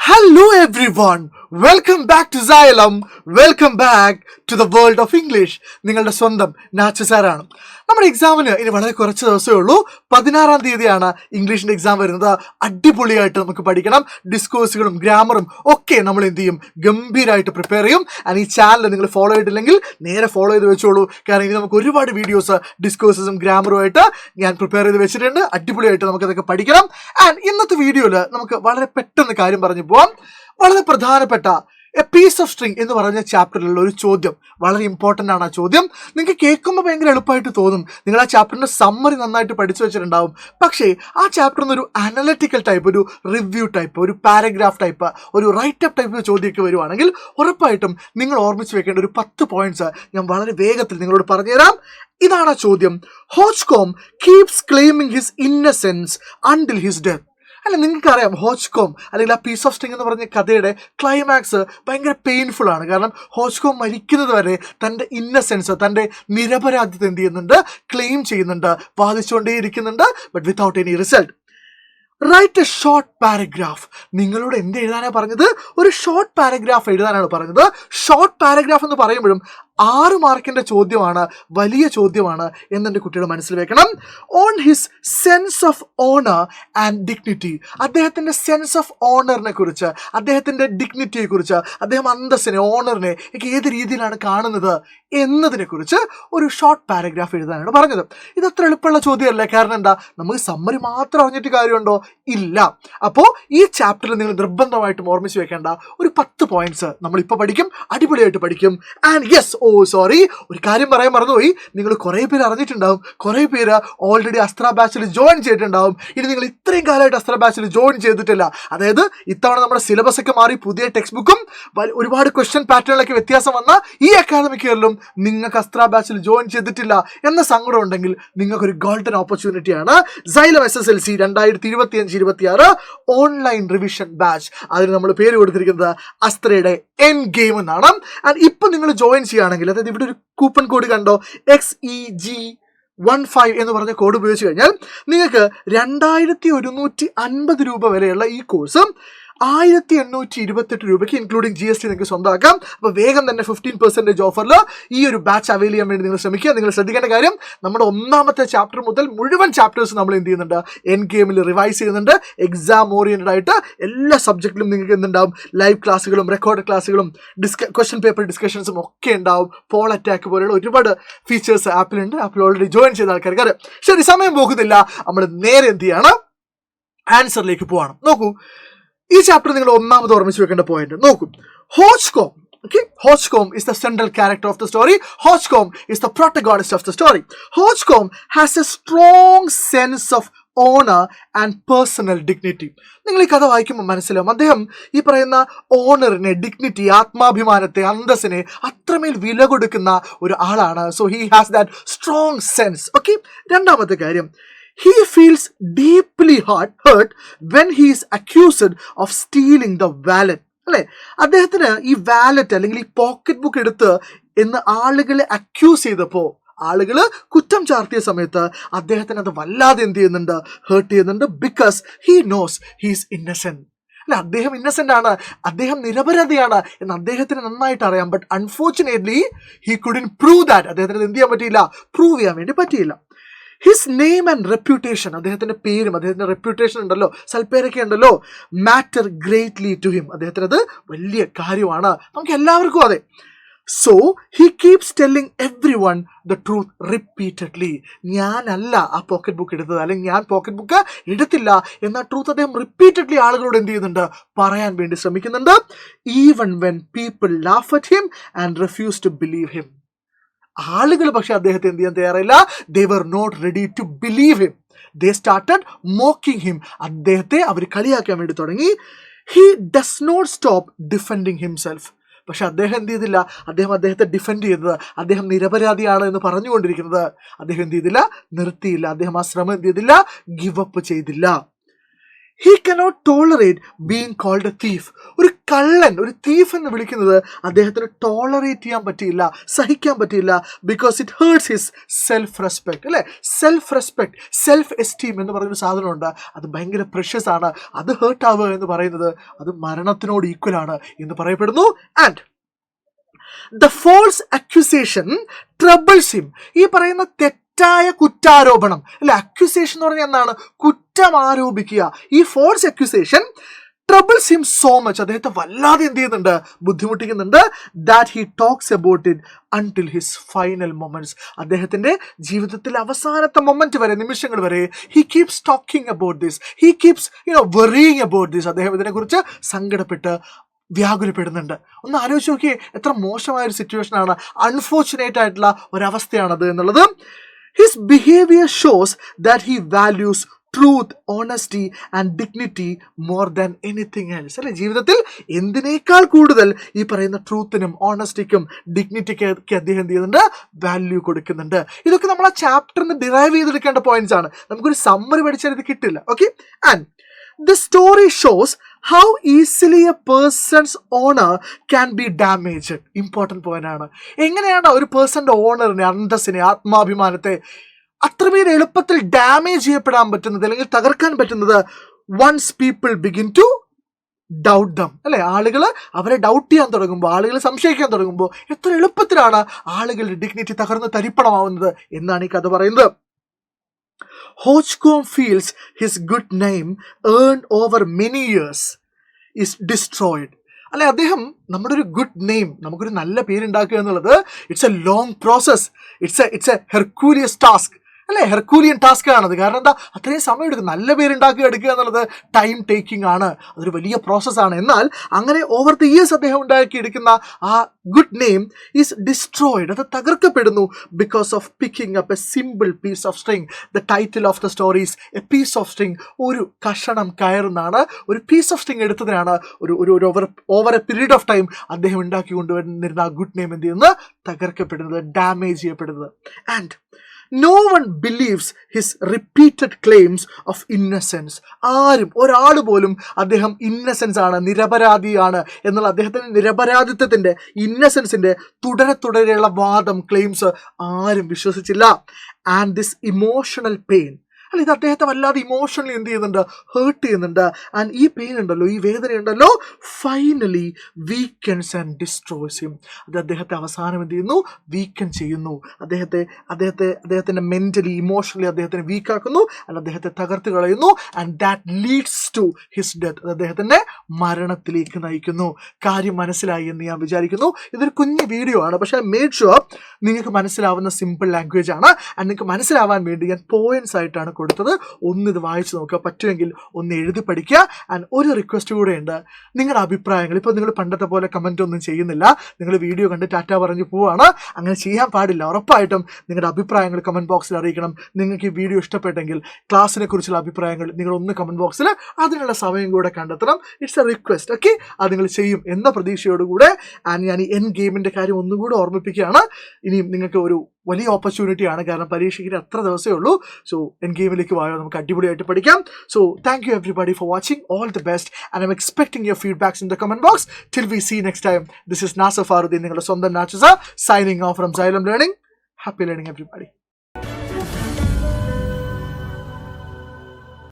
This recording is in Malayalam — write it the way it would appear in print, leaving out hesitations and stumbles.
Hello everyone, welcome back to Xylem, welcome back to the world of English. നിങ്ങളുടെ സ്വന്തം നാച്ചു സാറാണ്. നമ്മുടെ എക്സാമിന് ഇനി വളരെ കുറച്ച് ദിവസമേ ഉള്ളൂ. 16-ാം തീയതിയാണ് ഇംഗ്ലീഷിന്റെ എക്സാം വരുന്നത്. അടിപൊളിയായിട്ട് നമുക്ക് പഠിക്കണം. ഡിസ്കോഴ്സുകളും ഗ്രാമറും ഒക്കെ നമ്മൾ എന്ത് ചെയ്യും, ഗംഭീരമായിട്ട് പ്രിപ്പയർ ചെയ്യും. ആൻഡ് ഈ ചാനൽ നിങ്ങൾ ഫോളോ ചെയ്തിട്ടില്ലെങ്കിൽ നേരെ ഫോളോ ചെയ്ത് വെച്ചോളൂ. കാരണം ഇനി നമുക്ക് ഒരുപാട് വീഡിയോസ് ഡിസ്കോഴ്സസും ഗ്രാമറുമായിട്ട് ഞാൻ പ്രിപ്പയർ ചെയ്ത് വെച്ചിട്ടുണ്ട്. അടിപൊളിയായിട്ട് നമുക്കതൊക്കെ പഠിക്കണം. ആൻഡ് ഇന്നത്തെ വീഡിയോയിൽ നമുക്ക് വളരെ പെട്ടെന്ന് കാര്യം പറഞ്ഞു പോവാം. വളരെ പ്രധാനപ്പെട്ട എ പീസ് ഓഫ് സ്ട്രിങ് എന്ന് പറഞ്ഞ ചാപ്റ്ററിലുള്ള ഒരു ചോദ്യം വളരെ ഇമ്പോർട്ടൻ്റ് ആണ്. ആ ചോദ്യം നിങ്ങൾക്ക് കേൾക്കുമ്പോൾ ഭയങ്കര എളുപ്പമായിട്ട് തോന്നും. നിങ്ങൾ ആ ചാപ്റ്ററിന്റെ സമ്മറി നന്നായിട്ട് പഠിച്ചു വെച്ചിട്ടുണ്ടാവും. പക്ഷേ ആ ചാപ്റ്ററിൽ നിന്ന് ഒരു അനലിറ്റിക്കൽ ടൈപ്പ്, ഒരു റിവ്യൂ ടൈപ്പ്, ഒരു പാരഗ്രാഫ് ടൈപ്പ്, ഒരു റൈറ്റപ്പ് ടൈപ്പ് ചോദ്യമൊക്കെ വരുവാണെങ്കിൽ ഉറപ്പായിട്ടും നിങ്ങൾ ഓർമ്മിച്ച് വെക്കേണ്ട ഒരു 10 പോയിന്റ്സ് ഞാൻ വളരെ വേഗത്തിൽ നിങ്ങളോട് പറഞ്ഞുതരാം. ഇതാണ് ആ ചോദ്യം. Hochkom keeps claiming his innocence until his death. അല്ല, നിങ്ങൾക്കറിയാം ഹോച്ച്കോം അല്ലെങ്കിൽ ആ പീസ് ഓഫ് സ്ട്രിങ് എന്ന് പറഞ്ഞ കഥയുടെ ക്ലൈമാക്സ് ഭയങ്കര പെയിൻഫുൾ ആണ്. കാരണം ഹോച്ച്കോം മരിക്കുന്നത് വരെ തൻ്റെ ഇന്നസെൻസ്, തൻ്റെ നിരപരാധിത്വം എന്ത് ചെയ്യുന്നുണ്ട്, ക്ലെയിം ചെയ്യുന്നുണ്ട്, വാദിച്ചുകൊണ്ടേയിരിക്കുന്നുണ്ട്. But without any result. Write a short paragraph. നിങ്ങളോട് എന്ത് എഴുതാനാണ് പറഞ്ഞത്? ഒരു ഷോർട്ട് പാരഗ്രാഫ് എഴുതാനാണ് പറഞ്ഞത്. ഷോർട്ട് പാരഗ്രാഫ് എന്ന് പറയുമ്പോഴും 6 മാർക്കിന്റെ ചോദ്യമാണ്, വലിയ ചോദ്യമാണ് എന്നെൻ്റെ കുട്ടിയുടെ മനസ്സിൽ വെക്കണം. On his sense of owner and dignity. അദ്ദേഹത്തിൻ്റെ സെൻസ് ഓഫ് ഓണറിനെ കുറിച്ച്, അദ്ദേഹത്തിൻ്റെ ഡിഗ്നിറ്റിയെ കുറിച്ച്, അദ്ദേഹം അന്തസ്സിനെ, ഓണറിനെ ഒക്കെ ഏത് രീതിയിലാണ് കാണുന്നത് എന്നതിനെ കുറിച്ച് ഒരു ഷോർട്ട് പാരഗ്രാഫ് എഴുതാനാണ് പറഞ്ഞത്. ഇതത്ര എളുപ്പമുള്ള ചോദ്യമല്ലേ. കാരണം എന്താ, നമുക്ക് സമ്മറി മാത്രം അറിഞ്ഞിട്ട് കാര്യമുണ്ടോ? ഇല്ല. അപ്പോൾ ഈ ചാപ്റ്ററിൽ നിങ്ങൾ നിർബന്ധമായിട്ടും ഓർമ്മിച്ച് വെക്കേണ്ട ഒരു 10 പോയിന്റ്സ് നമ്മളിപ്പോൾ പഠിക്കും, അടിപൊളിയായിട്ട് പഠിക്കും. ആൻഡ് യെസ്, സോറി, ഒരു കാര്യം പറയാൻ മറന്നുപോയി. നിങ്ങൾ കുറേ പേര് അറിഞ്ഞിട്ടുണ്ടാവും, കുറേ പേര് ഓൾറെഡി അസ്ത്ര ബാച്ചിൽ ജോയിൻ ചെയ്തിട്ടുണ്ടാവും. ഇനി നിങ്ങൾ ഇത്രയും കാലമായിട്ട് അസ്ത്ര ബാച്ചിൽ ജോയിൻ ചെയ്തിട്ടില്ല, അതായത് ഇത്തവണ നമ്മുടെ സിലബസ് ഒക്കെ മാറി, പുതിയ ടെക്സ്റ്റ് ബുക്കും ഒരുപാട് ക്വസ്റ്റ്യൻ പാറ്റേണിലൊക്കെ വ്യത്യാസം വന്ന ഈ അക്കാദമിക് ഇയറിലും നിങ്ങൾക്ക് അസ്ത്ര ബാച്ചിൽ ജോയിൻ ചെയ്തിട്ടില്ല എന്ന സങ്കടം ഉണ്ടെങ്കിൽ നിങ്ങൾക്കൊരു ഗോൾഡൻ ഓപ്പർച്യൂണിറ്റിയാണ് Xylem SSLC 2025-26 online revision batch. അതിന് നമ്മൾ പേര് കൊടുത്തിരിക്കുന്നത് അസ്ത്രയുടെ എൻ ഗെയിം എന്നാണ്. ആൻഡ് ഇപ്പം നിങ്ങൾ ജോയിൻ ചെയ്യുകയാണെങ്കിൽ, അതായത് ഇവിടെ ഒരു കൂപ്പൺ കോഡ് കണ്ടോ, XEG15 എന്ന് പറഞ്ഞ കോഡ് ഉപയോഗിച്ച് കഴിഞ്ഞാൽ നിങ്ങൾക്ക് 2150 രൂപ വരെയുള്ള ഈ കോഴ്സ് 1828 രൂപയ്ക്ക് ഇൻക്ലൂഡിംഗ് GST നിങ്ങൾക്ക് സ്വന്തമാക്കാം. അപ്പോൾ വേഗം തന്നെ 15% ഓഫറിൽ ഈ ഒരു ബാച്ച് അവൈൽ ചെയ്യാൻ വേണ്ടി നിങ്ങൾ ശ്രമിക്കുക. നിങ്ങൾ ശ്രദ്ധിക്കേണ്ട കാര്യം, നമ്മുടെ 1ാമത്തെ ചാപ്റ്റർ മുതൽ മുഴുവൻ ചാപ്റ്റേഴ്സ് നമ്മൾ എന്ത് ചെയ്യുന്നുണ്ട്, എൻ ഗെയിമിൽ റിവൈസ് ചെയ്യുന്നുണ്ട്. എക്സാം ഓറിയൻറ്റഡ് ആയിട്ട് എല്ലാ സബ്ജക്റ്റിലും നിങ്ങൾക്ക് എന്തുണ്ടാവും, ലൈവ് ക്ലാസ്സുകളും റെക്കോർഡ് ക്ലാസ്സുകളും ക്വസ്റ്റ്യൻ പേപ്പർ ഡിസ്കഷൻസും ഒക്കെ ഉണ്ടാവും. പോൾ അറ്റാക്ക് പോലെയുള്ള ഒരുപാട് ഫീച്ചേഴ്സ് ആപ്പിലുണ്ട്. ആപ്പിൽ ഓൾറെഡി ജോയിൻ ചെയ്ത ആൾക്കാർക്ക്. ശരി, സമയം പോകുന്നില്ല, നമ്മൾ നേരെ എന്ത് ചെയ്യാണ്, ആൻസറിലേക്ക് പോവാണ്. നോക്കൂ, ഈ ചാപ്റ്റർ നിങ്ങൾ 1ാമത് ഓർമ്മിച്ച് വെക്കേണ്ട പോയിന്റ് നോക്കൂ. ഹോച്ച്കോം, okay, Hochcomb is the central character of the story. Hochcomb is the protagonist of the story. Hochcomb has a strong sense of honour and personal dignity. നിങ്ങൾ ഈ കഥ വായിക്കുമ്പോൾ മനസ്സിലാവും, അദ്ദേഹം ഈ പറയുന്ന ഓണറിനെ, ഡിഗ്നിറ്റി, ആത്മാഭിമാനത്തെ, അന്തസ്സിനെ അത്രമേൽ വില കൊടുക്കുന്ന ഒരു ആളാണ്. So he has that strong sense. Okay, 2ാമത്തെ കാര്യം, he feels deeply hurt when he is accused of stealing the wallet. അല്ലേ, അദ്ദേഹത്തിന് ഈ വാലറ്റ് അല്ലെങ്കിൽ ഈ പോക്കറ്റ് ബുക്ക് എടുത്ത് എന്ന് ആളുകളെ അക്യൂസ് ചെയ്തപ്പോൾ, ആളുകൾ കുറ്റം ചാർത്തിയ സമയത്ത് അദ്ദേഹത്തിന് അത് വല്ലാതെ എന്ത് ചെയ്യുന്നുണ്ട്, ഹേർട്ട് ചെയ്യുന്നുണ്ട്. Because he knows he's Innocent. അല്ല, അദ്ദേഹം ഇന്നസെന്റ് ആണ്, അദ്ദേഹം നിരപരാധിയാണ് എന്ന് അദ്ദേഹത്തിന് നന്നായിട്ട് അറിയാം. But unfortunately he couldn't prove that. അദ്ദേഹത്തിന് എന്ത് ചെയ്യാൻ പറ്റിയില്ല, പ്രൂവ് ചെയ്യാൻ വേണ്ടി പറ്റിയില്ല. ഹിസ് നെയിം ആൻഡ് റെപ്യൂട്ടേഷൻ, അദ്ദേഹത്തിൻ്റെ പേരും അദ്ദേഹത്തിൻ്റെ റെപ്യൂട്ടേഷൻ ഉണ്ടല്ലോ, സൽപ്പേരൊക്കെ ഉണ്ടല്ലോ, മാറ്റർ ഗ്രേറ്റ്ലി ടു ഹിം. അദ്ദേഹത്തിന് അത് വലിയ കാര്യമാണ്, നമുക്ക് എല്ലാവർക്കും അതെ. So he keeps telling every one the truth repeatedly. ഞാനല്ല ആ പോക്കറ്റ് ബുക്ക് എടുത്തത്, അല്ലെങ്കിൽ ഞാൻ പോക്കറ്റ് ബുക്ക് എടുത്തില്ല എന്ന ട്രൂത്ത് അദ്ദേഹം റിപ്പീറ്റഡ്ലി ആളുകളോട് എന്ത് ചെയ്യുന്നുണ്ട്, പറയാൻ വേണ്ടി ശ്രമിക്കുന്നുണ്ട്. Even when people laugh at him and refuse to believe him. ആളുകൾ പക്ഷെ അദ്ദേഹത്തെ എന്ത് ചെയ്യാൻ തയ്യാറില്ല. They were not ready to believe him. They started mocking him. അദ്ദേഹത്തെ അവർ കളിയാക്കാൻ വേണ്ടി തുടങ്ങി. He does not stop defending himself. പക്ഷെ അദ്ദേഹം എന്ത് ചെയ്തില്ല, അദ്ദേഹത്തെ ഡിഫെൻഡ് ചെയ്തത്, അദ്ദേഹം നിരപരാധിയാണ് എന്ന് പറഞ്ഞുകൊണ്ടിരിക്കുന്നത് അദ്ദേഹം എന്ത് ചെയ്തില്ല, നിർത്തിയില്ല. അദ്ദേഹം ആ ശ്രമം എന്ത് ചെയ്തില്ല, ഗിവ് അപ്പ് ചെയ്തില്ല. He cannot tolerate being called a thief. ഒരു കള്ളൻ, ഒരു തീഫ് എന്ന് വിളിക്കുന്നത് അദ്ദേഹത്തിന് ടോളറേറ്റ് ചെയ്യാൻ പറ്റിയില്ല, സഹിക്കാൻ പറ്റിയില്ല. Because it hertz his self respect. അല്ലേ, സെൽഫ് റെസ്പെക്ട്, സെൽഫ് എസ്റ്റീം എന്ന് പറയുന്ന സാധനമുണ്ട്. അത് ഭയങ്കര പ്രഷ്യസ് ആണ്. അത് ഹേർട്ട് ആവുക എന്ന് പറയുന്നത് അത് മരണത്തിനോട് ഈക്വൽ ആണ് എന്ന് പറയപ്പെടുന്നു. And the false accusation troubles him. ഈ പറയുന്ന തെറ്റായ കുറ്റാരോപണം, അല്ലെ, അക്യൂസേഷൻ എന്ന് പറഞ്ഞാൽ എന്താണ്? കുറ്റം ആരോപിക്കുക. ഈ false accusation troubles him so much, അദ്ദേഹത്തെ വല്ലാതെ എന്ത് ചെയ്യുന്നുണ്ട്? ബുദ്ധിമുട്ടിക്കുന്നുണ്ട്. That he talks about it until his final moments. അദ്ദേഹത്തിന്റെ ജീവിതത്തിൽ അവസാനത്തെ മൊമെന്റ് വരെ, നിമിഷങ്ങൾ വരെ he keeps talking about this, he keeps worrying about this. അദ്ദേഹം ഇതിനെക്കുറിച്ച് സങ്കടപ്പെട്ട് വ്യാകുലപ്പെടുന്നുണ്ട്. ഒന്ന് ആലോചിച്ച് നോക്കിയേ, എത്ര മോശമായ ഒരു സിറ്റുവേഷനാണ്, അൺഫോർച്ചുനേറ്റ് ആയിട്ടുള്ള ഒരവസ്ഥയാണത് എന്നുള്ളത്. His behaviour shows that he values truth, honesty and dignity more than anything else. അല്ലെ, ജീവിതത്തിൽ എന്തിനേക്കാൾ കൂടുതൽ ഈ പറയുന്ന ട്രൂത്തിനും ഓണസ്റ്റിക്കും ഡിഗ്നിറ്റിക്ക് അദ്ദേഹം എന്ത് ചെയ്യുന്നുണ്ട്? വാല്യൂ കൊടുക്കുന്നുണ്ട്. ഇതൊക്കെ നമ്മൾ ആ ചാപ്റ്ററിന് ഡിറൈവ് ചെയ്തെടുക്കേണ്ട പോയിന്റ്സ് ആണ്. നമുക്കൊരു സമ്മറി പഠിച്ചാൽ ഇത് കിട്ടില്ല. Okay, and the story shows how easily a person's honor can be damaged. Important point ആണ്. എങ്ങനെയാണ് ഒരു പേഴ്സന്റെ ഓണറിനെ, അന്തസ്സിനെ, ആത്മാഭിമാനത്തെ അത്രമേൽ എളുപ്പത്തിൽ ഡാമേജ് ചെയ്യപ്പെടാൻ പറ്റുന്നത്, അല്ലെങ്കിൽ തകർക്കാൻ പറ്റുന്നത് once people begin to doubt them. അല്ലെ, ആളുകൾ അവരെ ഡൗട്ട് ചെയ്യാൻ തുടങ്ങുമ്പോൾ, ആളുകൾ സംശയിക്കാൻ തുടങ്ങുമ്പോൾ എത്ര എളുപ്പത്തിലാണ് ആളുകളുടെ ഡിഗ്നിറ്റി തകർന്ന് തരിപ്പണമാവുന്നത് എന്നാണ് ഈ കഥ പറയുന്നത്. Hodgcomb feels his good name earned over many years is destroyed. അല്ലെ, അദ്ദേഹം നമ്മുടെ ഒരു ഗുഡ് നെയിം, നമുക്കൊരു നല്ല പേരുണ്ടാക്കുക എന്നുള്ളത് it's a long process, it's a Hercules task. അല്ലെ, ഹെർക്കൂലിയൻ ടാസ്ക് ആണത്. കാരണം എന്താ? അത്രയും സമയം എടുക്കും. നല്ല പേരുണ്ടാക്കുക എന്നുള്ളത് ടൈം ടേക്കിംഗ് ആണ്, അതൊരു വലിയ പ്രോസസ്സാണ്. എന്നാൽ അങ്ങനെ ഓവർ ദി ഇയേഴ്സ് അദ്ദേഹം ഉണ്ടാക്കിയെടുക്കുന്ന ആ ഗുഡ് നെയിം ഈസ് ഡിസ്ട്രോയിഡ്, അത് തകർക്കപ്പെടുന്നു. Because of picking up a simple piece of string. The title of the stories a piece of string. ഒരു കഷണം കയറുന്നാണ്, ഒരു പീസ് ഓഫ് സ്ട്രിങ് എടുത്തതിനാണ് ഒരു over a period of time അദ്ദേഹം ഉണ്ടാക്കി കൊണ്ടുവന്നിരുന്ന ആ ഗുഡ് നെയിം എന്ത് ചെയ്യുന്നത്? തകർക്കപ്പെടുന്നത്, ഡാമേജ് ചെയ്യപ്പെടുന്നത്. And no one believes his repeated claims of innocence. ആരും, ഒരാൾ പോലും അദ്ദേഹം ഇന്നസെൻസ് ആണ്, നിരപരാധിയാണ് എന്നുള്ള അദ്ദേഹത്തിന്റെ നിരപരാധിത്വത്തിന്റെ, ഇന്നസെൻസിന്റെ തുടരെയുള്ള വാദം, ക്ലെയിംസ് ആരും വിശ്വസിച്ചില്ല. ആൻഡ് ദിസ് ഇമോഷണൽ പെയിൻ, അല്ല, ഇത് അദ്ദേഹത്തെ വല്ലാതെ ഇമോഷണലി എന്ത് ചെയ്യുന്നുണ്ട്? ഹേർട്ട് ചെയ്യുന്നുണ്ട്. ആൻഡ് ഈ പെയിൻ ഉണ്ടല്ലോ, ഈ വേദന ഉണ്ടല്ലോ, finally weakens and destroys him. അത് അദ്ദേഹത്തെ അവസാനം എന്ത് ചെയ്യുന്നു? വീക്കൻ ചെയ്യുന്നു. അദ്ദേഹത്തിന്റെ മെന്റലി, ഇമോഷണലി അദ്ദേഹത്തിനെ വീക്കാക്കുന്നു, അല്ല അദ്ദേഹത്തെ തകർത്ത് കളയുന്നു. And that leads to his death. അത് അദ്ദേഹത്തിന്റെ മരണത്തിലേക്ക് നയിക്കുന്നു. കാര്യം മനസ്സിലായി എന്ന് ഞാൻ വിചാരിക്കുന്നു. ഇതൊരു കുഞ്ഞു വീഡിയോ ആണ്, പക്ഷേ ഐ മേഡ് ഷുവർ നിങ്ങൾക്ക് മനസ്സിലാവുന്ന സിമ്പിൾ ലാംഗ്വേജ് ആണ്. ആൻഡ് നിങ്ങൾക്ക് മനസ്സിലാവാൻ വേണ്ടി ഞാൻ പോയിന്റ്സ് ആയിട്ടാണ് കൊടുത്തത്. ഒന്നിത് വായിച്ചു നോക്കുക, പറ്റുമെങ്കിൽ ഒന്ന് എഴുതി പഠിക്കുക. ആൻഡ് ഒരു റിക്വസ്റ്റ് കൂടെ ഉണ്ട്, നിങ്ങളുടെ അഭിപ്രായങ്ങൾ. ഇപ്പോൾ നിങ്ങൾ പണ്ടത്തെ പോലെ കമൻ്റ് ഒന്നും ചെയ്യുന്നില്ല, നിങ്ങൾ വീഡിയോ കണ്ട് ടാറ്റ പറഞ്ഞ് പോവാണ്. അങ്ങനെ ചെയ്യാൻ പാടില്ല. ഉറപ്പായിട്ടും നിങ്ങളുടെ അഭിപ്രായങ്ങൾ കമൻറ്റ് ബോക്സിൽ അറിയിക്കണം. നിങ്ങൾക്ക് ഈ വീഡിയോ ഇഷ്ടപ്പെട്ടെങ്കിൽ, ക്ലാസ്സിനെ കുറിച്ചുള്ള അഭിപ്രായങ്ങൾ നിങ്ങളൊന്ന് കമൻറ്റ് ബോക്സിൽ, അതിനുള്ള സമയം കൂടെ കണ്ടെത്തണം. It's A request. ഓക്കെ, അത് നിങ്ങൾ ചെയ്യും എന്ന പ്രതീക്ഷയോടുകൂടെ. ആൻഡ് ഞാൻ ഈ എൻ ഗെയിമിൻ്റെ കാര്യം ഒന്നുകൂടെ ഓർമ്മിപ്പിക്കുകയാണ്. ഇനിയും നിങ്ങൾക്ക് ഒരു വലിയ ഓപ്പർച്യൂണിറ്റിയാണ്, കാരണം പരീക്ഷയ്ക്ക് അത്ര ദിവസമേ ഉള്ളൂ. സോ എൻ ഗെയിമിലേക്ക് വായോ, നമുക്ക് അടിപൊളിയായിട്ട് പഠിക്കാം. So thank you everybody for watching. All the best and I am expecting your feedbacks in the comment box. Till we see next time, this is Nasar Faruddin, നിങ്ങളുടെ സ്വന്തം നാച്ചുസ, signing off from Xylem learning. Happy learning everybody.